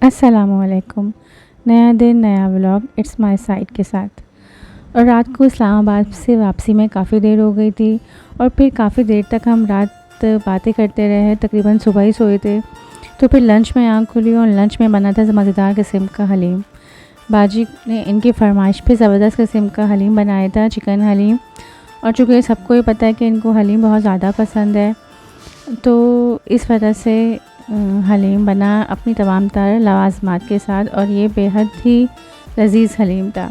अस्सलामुअलैकुम। नया दिन नया व्लॉग इट्स माय साइड के साथ। और रात को इस्लामाबाद से वापसी में काफ़ी देर हो गई थी और फिर काफ़ी देर तक हम रात बातें करते रहे, तकरीबन सुबह ही सोए थे। तो फिर लंच में आँख खुली और लंच में बना था मज़ेदार किस्म का हलीम। बाजी ने इनकी फरमाइश पे ज़बरदस्त किस्म का हलीम बनाया था, चिकन हलीम। और चूँकि सबको ही पता है कि इनको हलीम बहुत ज़्यादा पसंद है, तो इस वजह से हलीम बना अपनी तमाम तर लवाज़मात के साथ और ये बेहद ही लजीज़ हलीम था।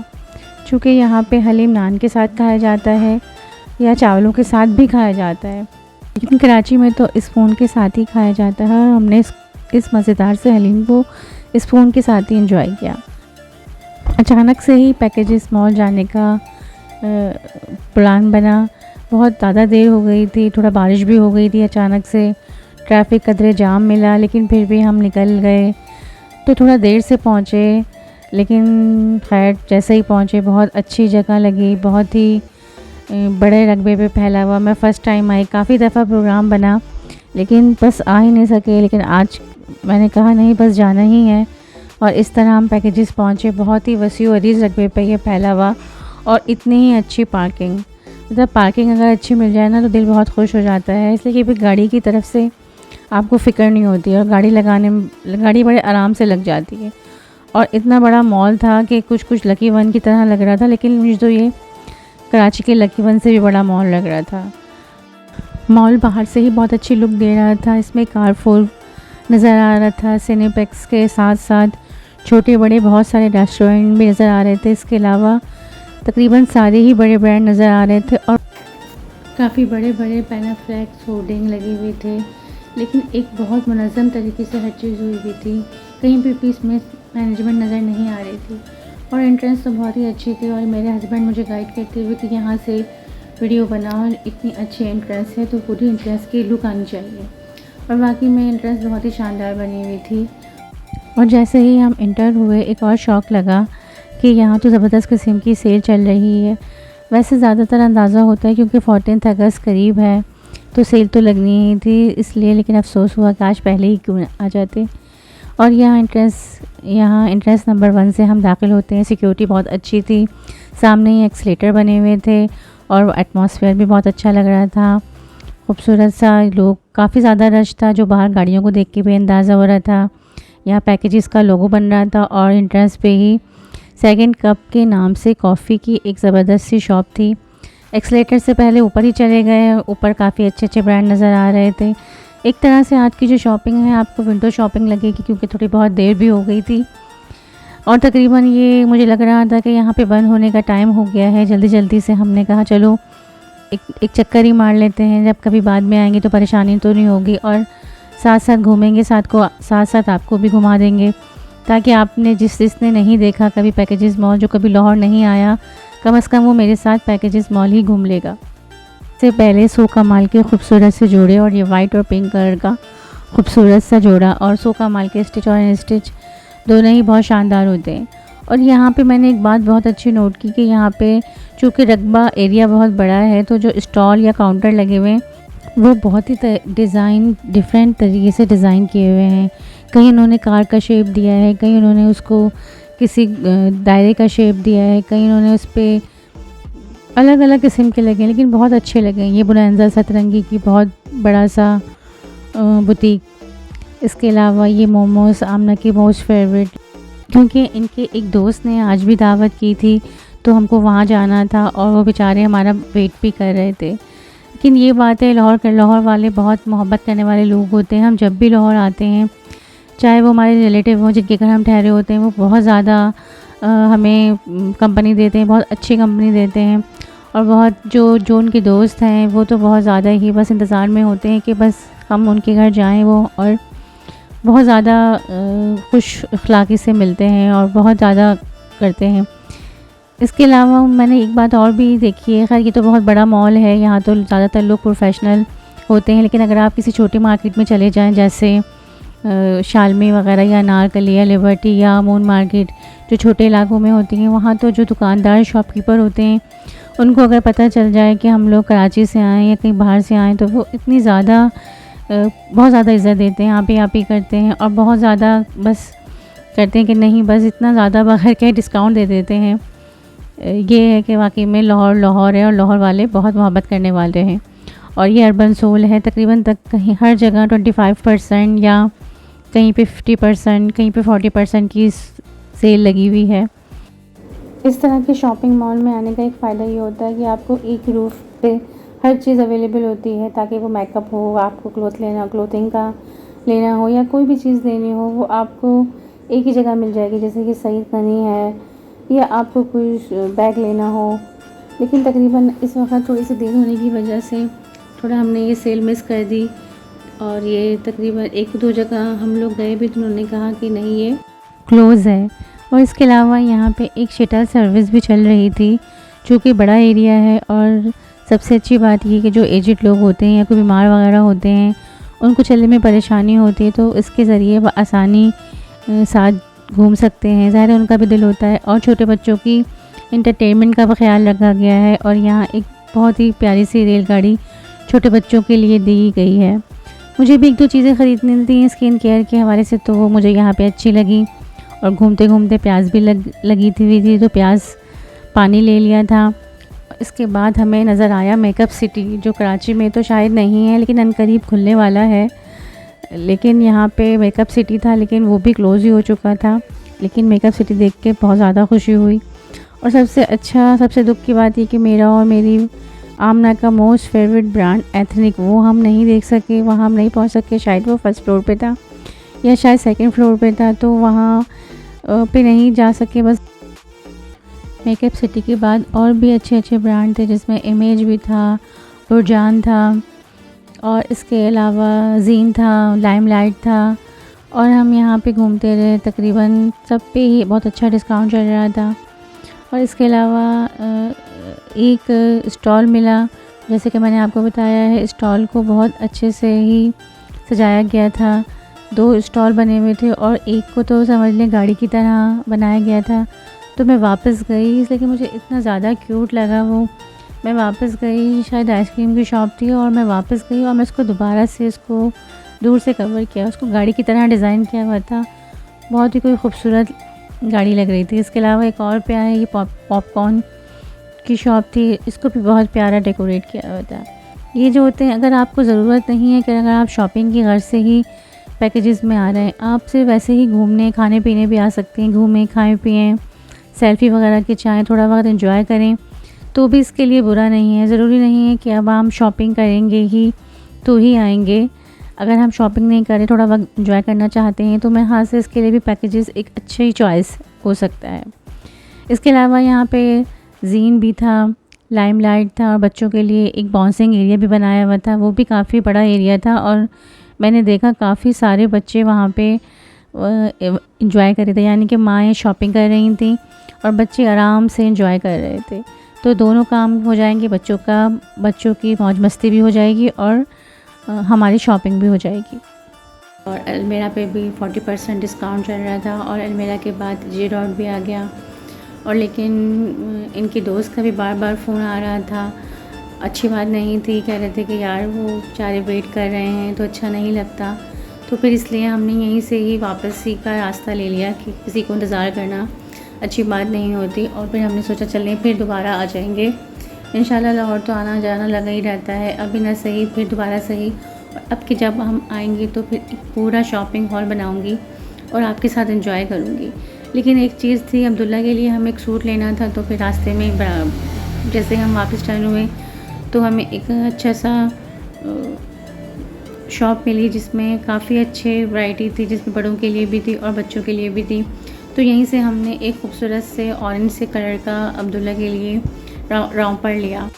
चूँकि यहाँ पे हलीम नान के साथ खाया जाता है या चावलों के साथ भी खाया जाता है, लेकिन कराची में तो स्पून के साथ ही खाया जाता है और हमने इस मज़ेदार से हलीम को स्पून के साथ ही इंजॉय किया। अचानक से ही पैकेजेस मॉल जाने का प्लान बना। बहुत ज़्यादा देर हो गई थी, थोड़ा बारिश भी हो गई थी, अचानक से ट्रैफिक कदरे जाम मिला, लेकिन फिर भी हम निकल गए। तो थोड़ा देर से पहुँचे, लेकिन खैर जैसे ही पहुँचे बहुत अच्छी जगह लगी, बहुत ही बड़े रकबे पे फैला हुआ। मैं फ़र्स्ट टाइम आई, काफ़ी दफ़ा प्रोग्राम बना लेकिन बस आ ही नहीं सके, लेकिन आज मैंने कहा नहीं बस जाना ही है। और इस तरह हम पैकेजेस पहुँचे। बहुत ही वसी व अरीज़ रकबे पे ये फैला हुआ और इतनी ही अच्छी पार्किंग, मतलब पार्किंग अगर अच्छी मिल जाए ना तो दिल बहुत खुश हो जाता है। इसलिए कि फिर गाड़ी की तरफ से आपको फ़िक्र नहीं होती और गाड़ी बड़े आराम से लग जाती है। और इतना बड़ा मॉल था कि कुछ कुछ लकी वन की तरह लग रहा था, लेकिन मुझे तो ये कराची के लकी वन से भी बड़ा मॉल लग रहा था। मॉल बाहर से ही बहुत अच्छी लुक दे रहा था। इसमें कारफोर नज़र आ रहा था, सिनेप्लेक्स के साथ साथ छोटे बड़े बहुत सारे रेस्टोरेंट भी नज़र आ रहे थे। इसके अलावा तकरीबन सारे ही बड़े ब्रांड नज़र आ रहे थे और काफ़ी बड़े बड़े पैनाफ्लेक्स होर्डिंग लगे हुए थे, लेकिन एक बहुत मुनज़्ज़म तरीके से हर चीज़ हुई हुई थी। कहीं भी पीस में मैनेजमेंट नज़र नहीं आ रही थी और एंट्रेंस तो बहुत ही अच्छी थी। और मेरे हस्बैंड मुझे गाइड करते हुए कि यहाँ से वीडियो बनाओ और इतनी अच्छी एंट्रेंस है तो पूरी एंट्रेंस की लुक आनी चाहिए। और वाकई में एंट्रेंस बहुत ही शानदार बनी हुई थी। और जैसे ही हम इंटर हुए एक और शौक़ लगा कि यहाँ तो ज़बरदस्त किस्म की सेल चल रही है। वैसे ज़्यादातर अंदाज़ा होता है क्योंकि 14 अगस्त करीब है तो सेल तो लगनी ही थी इसलिए, लेकिन अफसोस हुआ कि आज पहले ही क्यों आ जाते। और यहाँ एंट्रेंस नंबर 1 से हम दाखिल होते हैं। सिक्योरिटी बहुत अच्छी थी, सामने ही एक्सलेटर बने हुए थे और एटमॉस्फेयर भी बहुत अच्छा लग रहा था, खूबसूरत सा। लोग काफ़ी ज़्यादा रश था, जो बाहर गाड़ियों को देख के भी अंदाज़ा हो रहा था। यहाँ पैकेजेस का लोगो बन रहा था और एंट्रेंस पे ही सेकंड कप के नाम से कॉफ़ी की एक ज़बरदस्त सी शॉप थी। एक्सलेटर से पहले ऊपर ही चले गए, ऊपर काफ़ी अच्छे अच्छे ब्रांड नज़र आ रहे थे। एक तरह से आज की जो शॉपिंग है आपको विंडो शॉपिंग लगेगी क्योंकि थोड़ी बहुत देर भी हो गई थी और तकरीबन ये मुझे लग रहा था कि यहाँ पे बंद होने का टाइम हो गया है। जल्दी जल्दी से हमने कहा चलो एक चक्कर ही मार लेते हैं, जब कभी बाद में आएंगे तो परेशानी तो नहीं होगी और साथ साथ घूमेंगे, साथ साथ आपको भी घुमा देंगे, ताकि आपने जिसने नहीं देखा कभी पैकेजेस मॉल, जो कभी लाहौर नहीं आया, कम से कम वो मेरे साथ पैकेजेस मॉल ही घूम लेगा। से पहले सो कमाल के खूबसूरत से जोड़े और ये वाइट और पिंक कलर का खूबसूरत सा जोड़ा और सो कमाल के स्टिच और अनस्टिच दोनों ही बहुत शानदार होते हैं। और यहाँ पे मैंने एक बात बहुत अच्छी नोट की कि यहाँ पे चूँकि रकबा एरिया बहुत बड़ा है तो जो स्टॉल या काउंटर लगे हुए हैं वो बहुत ही डिफरेंट तरीके से डिज़ाइन किए हुए हैं। कहीं उन्होंने कार का शेप दिया है, कहीं उन्होंने उसको किसी दायरे का शेप दिया है, कहीं उन्होंने उस पर अलग अलग किस्म के लगे, लेकिन बहुत अच्छे लगे। ये बुलंदा सतरंगी की बहुत बड़ा सा बुटीक। इसके अलावा ये मोमोज़ आमना की मोस्ट फेवरेट, क्योंकि इनके एक दोस्त ने आज भी दावत की थी तो हमको वहाँ जाना था और वो बेचारे हमारा वेट भी कर रहे थे। लेकिन ये बात है, लाहौर वाले बहुत मोहब्बत करने वाले लोग होते हैं। हम जब भी लाहौर आते हैं, चाहे वो हमारे रिलेटिव हों जिनके घर हम ठहरे होते हैं, वो बहुत ज़्यादा हमें कंपनी देते हैं, बहुत अच्छी कंपनी देते हैं। और बहुत जो उनके दोस्त हैं वो तो बहुत ज़्यादा ही बस इंतज़ार में होते हैं कि बस हम उनके घर जाएं वो, और बहुत ज़्यादा खुश अखलाक़ी से मिलते हैं और बहुत ज़्यादा करते हैं। इसके अलावा मैंने एक बात और भी देखी है, खैर ये तो बहुत बड़ा मॉल है, यहाँ तो ज़्यादातर लोग प्रोफेशनल होते हैं, लेकिन अगर आप किसी छोटी मार्केट में चले जाएँ जैसे शालमी वगैरह या अनारकली या लिबर्टी या मून मार्केट, जो छोटे इलाकों में होती हैं, वहाँ तो जो दुकानदार शॉपकीपर होते हैं उनको अगर पता चल जाए कि हम लोग कराची से आए या कहीं बाहर से आए तो वो इतनी ज़्यादा बहुत ज़्यादा इज़्ज़त देते हैं, आप ही करते हैं और बहुत ज़्यादा बस करते हैं कि नहीं बस इतना ज़्यादा बगैर के डिस्काउंट दे देते हैं। ये है कि वाकई में लाहौर लाहौर है और लाहौर वाले बहुत मोहब्बत करने वाले हैं। और ये अर्बन सोल है, तकरीबन तक कहीं हर जगह 25% या कहीं पे 50%, कहीं पे 40% की सेल लगी हुई है। इस तरह के शॉपिंग मॉल में आने का एक फ़ायदा ये होता है कि आपको एक रूफ़ पे हर चीज़ अवेलेबल होती है, ताकि वो मेकअप हो, आपको क्लोथिंग का लेना हो या कोई भी चीज़ लेनी हो, वो आपको एक ही जगह मिल जाएगी। जैसे कि सईद गनी है, या आपको कोई बैग लेना हो। लेकिन तकरीबन इस वक्त थोड़ी सी देर होने की वजह से थोड़ा हमने ये सेल मिस कर दी, और ये तकरीबन 1-2 जगह हम लोग गए भी तो उन्होंने कहा कि नहीं ये क्लोज़ है। और इसके अलावा यहाँ पे एक शटल सर्विस भी चल रही थी, जो कि बड़ा एरिया है। और सबसे अच्छी बात ये कि जो एजिड लोग होते हैं या कोई बीमार वगैरह होते हैं, उनको चलने में परेशानी होती है, तो इसके ज़रिए वो आसानी साथ घूम सकते हैं। ज़ाहिर है उनका भी दिल होता है, और छोटे बच्चों की इंटरटेनमेंट का भी ख्याल रखा गया है। और यहाँ एक बहुत ही प्यारी सी रेलगाड़ी छोटे बच्चों के लिए दी गई है। मुझे भी 1-2 चीज़ें ख़रीदनी थी स्किन केयर के हवाले से, तो वो मुझे यहाँ पे अच्छी लगी। और घूमते घूमते प्यास भी लगी थी, तो प्यास पानी ले लिया था। इसके बाद हमें नज़र आया मेकअप सिटी, जो कराची में तो शायद नहीं है लेकिन अनकरीब खुलने वाला है। लेकिन यहाँ पे मेकअप सिटी था, लेकिन वो भी क्लोज़ ही हो चुका था। लेकिन मेकअप सिटी देख के बहुत ज़्यादा खुशी हुई। और सबसे दुख की बात ये कि मेरा और मेरी आमना का मोस्ट फेवरेट ब्रांड एथनिक, वो हम नहीं देख सके, वहाँ हम नहीं पहुँच सके। शायद वो फर्स्ट फ्लोर पे था या शायद सेकंड फ्लोर पे था, तो वहाँ पे नहीं जा सके। बस मेकअप सिटी के बाद और भी अच्छे ब्रांड थे, जिसमें इमेज भी था, रुझान था, और इसके अलावा जीन था, लाइमलाइट था। और हम यहाँ पे घूमते रहे, तकरीबन सब पे ही बहुत अच्छा डिस्काउंट चल रहा था। और इसके अलावा एक स्टॉल मिला, जैसे कि मैंने आपको बताया है, स्टॉल को बहुत अच्छे से ही सजाया गया था। 2 स्टॉल बने हुए थे, और एक को तो समझ लें गाड़ी की तरह बनाया गया था। तो मैं वापस गई, इसलिए कि मुझे इतना ज़्यादा क्यूट लगा वो। मैं वापस गई, शायद आइसक्रीम की शॉप थी, और मैं वापस गई और मैं उसको दोबारा से उसको दूर से कवर किया। उसको गाड़ी की तरह डिज़ाइन किया हुआ था, बहुत ही कोई ख़ूबसूरत गाड़ी लग रही थी। इसके अलावा एक और प्यारा ये पॉपकॉर्न की शॉप थी, इसको भी बहुत प्यारा डेकोरेट किया हुआ था। ये जो होते हैं, अगर आपको ज़रूरत नहीं है कि अगर आप शॉपिंग की गर्ज से ही पैकेजेस में आ रहे हैं, आप सिर्फ वैसे ही घूमने खाने पीने भी आ सकते हैं। घूमें, खाएं पिएँ, सेल्फ़ी वगैरह खिंचाएँ, थोड़ा वक्त एंजॉय करें, तो भी इसके लिए बुरा नहीं है। ज़रूरी नहीं है कि अब हम शॉपिंग करेंगे ही तो ही आएंगे। अगर हम शॉपिंग नहीं करें, थोड़ा वक्त एंजॉय करना चाहते हैं, तो मेरे हाथ से इसके लिए भी पैकेजेस एक अच्छी चॉइस हो सकता है। इसके अलावा यहाँ पे जीन भी था, लाइमलाइट था, और बच्चों के लिए एक बाउंसिंग एरिया भी बनाया हुआ था। वो भी काफ़ी बड़ा एरिया था, और मैंने देखा काफ़ी सारे बच्चे वहाँ पे एंजॉय कर रहे थे, यानी कि माएँ शॉपिंग कर रही थी और बच्चे आराम से एंजॉय कर रहे थे। तो दोनों काम हो जाएंगे, बच्चों की मौज मस्ती भी हो जाएगी और हमारी शॉपिंग भी हो जाएगी। और अलमेरा पे भी 40% डिस्काउंट चल रहा था, और अलमेरा के बाद जे डॉट भी आ गया। और लेकिन इनकी दोस्त का भी बार बार फ़ोन आ रहा था, अच्छी बात नहीं थी। कह रहे थे कि यार वो बेचारे वेट कर रहे हैं तो अच्छा नहीं लगता। तो फिर इसलिए हमने यहीं से ही वापसी का रास्ता ले लिया कि किसी को इंतज़ार करना अच्छी बात नहीं होती। और फिर हमने सोचा चलें फिर दोबारा आ जाएंगे इंशाल्लाह। लाहौर तो आना जाना लगा ही रहता है, अभी ना सही फिर दोबारा सही। और अब कि जब हम आएंगे तो फिर एक पूरा शॉपिंग हॉल बनाऊंगी और आपके साथ एंजॉय करूंगी। लेकिन एक चीज़ थी, अब्दुल्ला के लिए हमें एक सूट लेना था। तो फिर रास्ते में जैसे हम वापस टर्न हुए तो हमें एक अच्छा सा शॉप मिली जिसमें काफ़ी अच्छे वैरायटी थी, जिसमें बड़ों के लिए भी थी और बच्चों के लिए भी थी। तो यहीं से हमने एक खूबसूरत से ऑरेंज से कलर का अब्दुल्ला के लिए राउंपर लिया।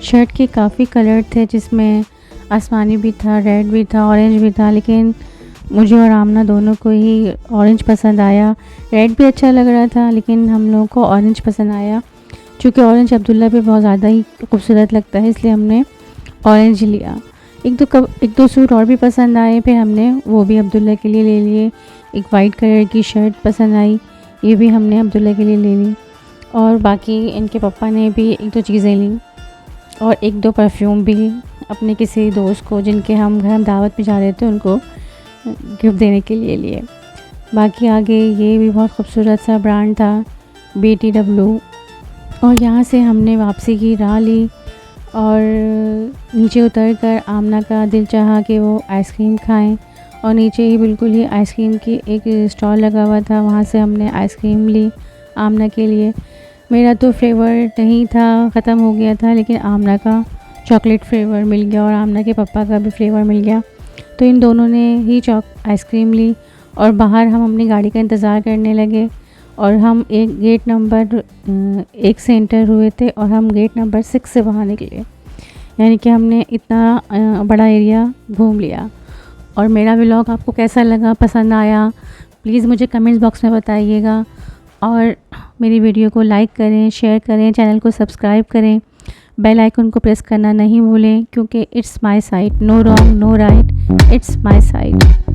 शर्ट के काफ़ी कलर थे, जिसमें आसमानी भी था, रेड भी था, ऑरेंज भी था। लेकिन मुझे और आमना दोनों को ही ऑरेंज पसंद आया। रेड भी अच्छा लग रहा था, लेकिन हम लोगों को ऑरेंज पसंद आया। चूँकि ऑरेंज अब्दुल्ला पे बहुत ज़्यादा ही खूबसूरत लगता है, इसलिए हमने ऑरेंज लिया। एक दो सूट और भी पसंद आए, फिर हमने वो भी अब्दुल्ला के लिए ले लिए। एक वाइट कलर की शर्ट पसंद आई, ये भी हमने अब्दुल्ला के लिए ले ली। और बाकी इनके पापा ने भी 1-2 चीज़ें ली, और 1-2 परफ्यूम भी अपने किसी दोस्त को जिनके हम घर दावत में जा रहे थे उनको गिफ्ट देने के लिए लिए। बाकी आगे ये भी बहुत खूबसूरत सा ब्रांड था BTW। और यहाँ से हमने वापसी की राह ली और नीचे उतर कर आमना का दिल चाहा कि वो आइसक्रीम खाएं, और नीचे ही बिल्कुल ही आइसक्रीम की एक स्टॉल लगा हुआ था, वहाँ से हमने आइसक्रीम ली आमना के लिए। मेरा तो फ्लेवर नहीं था, ख़त्म हो गया था, लेकिन आमना का चॉकलेट फ्लेवर मिल गया और आमना के पापा का भी फ्लेवर मिल गया, तो इन दोनों ने ही आइसक्रीम ली और बाहर हम अपनी गाड़ी का इंतज़ार करने लगे। और हम एक गेट नंबर 1 से एंटर हुए थे और हम गेट नंबर 6 से बाहर निकले, यानी कि हमने इतना बड़ा एरिया घूम लिया। और मेरा व्लॉग आपको कैसा लगा, पसंद आया, प्लीज़ मुझे कमेंट्स बॉक्स में बताइएगा। और मेरी वीडियो को लाइक करें, शेयर करें, चैनल को सब्सक्राइब करें, बेल आइकन को प्रेस करना नहीं भूलें, क्योंकि it's my site, no wrong no right, it's my site.